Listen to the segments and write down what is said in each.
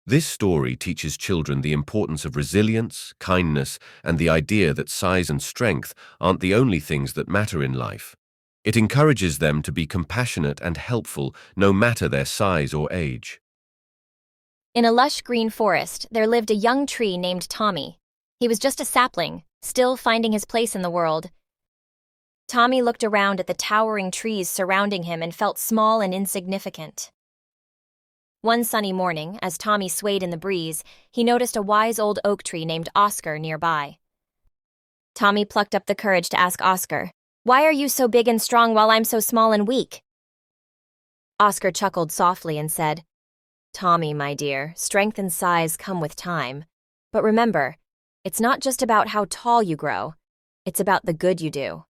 This story teaches children the importance of resilience, kindness, and the idea that size and strength aren't the only things that matter in life. It encourages them to be compassionate and helpful no matter their size or age. In a lush green forest, there lived a young tree named Tommy. He was just a sapling, still finding his place in the world. Tommy looked around at the towering trees surrounding him and felt small and insignificant. One sunny morning, as Tommy swayed in the breeze, he noticed a wise old oak tree named Oscar nearby. Tommy plucked up the courage to ask Oscar, "Why are you so big and strong while I'm so small and weak?" Oscar chuckled softly and said, "Tommy, my dear, strength and size come with time. But remember, it's not just about how tall you grow, it's about the good you do."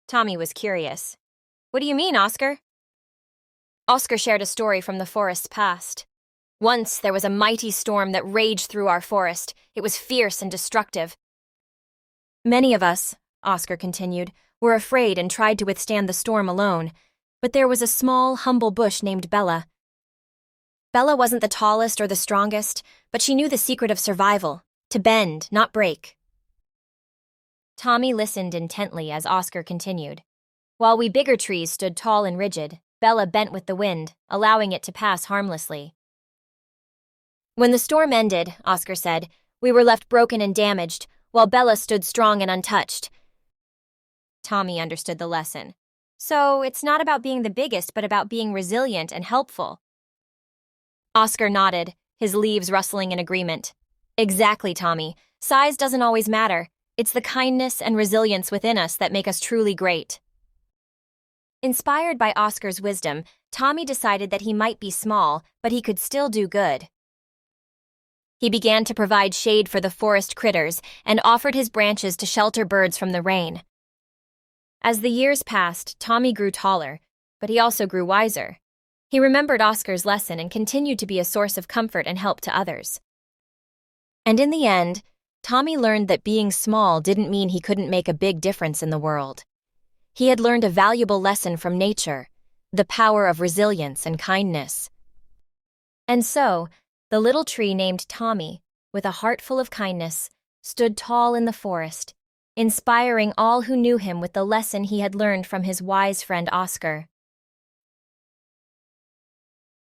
Tommy was curious. "What do you mean, Oscar?" Oscar shared a story from the forest's past. "Once there was a mighty storm that raged through our forest. It was fierce and destructive. Many of us," Oscar continued, "were afraid and tried to withstand the storm alone. But there was a small, humble bush named Bella. Bella wasn't the tallest or the strongest, but she knew the secret of survival, to bend, not break." Tommy listened intently as Oscar continued. "While we bigger trees stood tall and rigid, Bella bent with the wind, allowing it to pass harmlessly. When the storm ended," Oscar said, "we were left broken and damaged, while Bella stood strong and untouched." Tommy understood the lesson. So it's not about being the biggest, but about being resilient and helpful. Oscar nodded, his leaves rustling in agreement. "Exactly, Tommy. Size doesn't always matter. It's the kindness and resilience within us that make us truly great." Inspired by Oscar's wisdom, Tommy decided that he might be small, but he could still do good. He began to provide shade for the forest critters and offered his branches to shelter birds from the rain. As the years passed, Tommy grew taller, but he also grew wiser. He remembered Oscar's lesson and continued to be a source of comfort and help to others. And in the end, Tommy learned that being small didn't mean he couldn't make a big difference in the world. He had learned a valuable lesson from nature, the power of resilience and kindness. And so, the little tree named Tommy, with a heart full of kindness, stood tall in the forest, inspiring all who knew him with the lesson he had learned from his wise friend Oscar.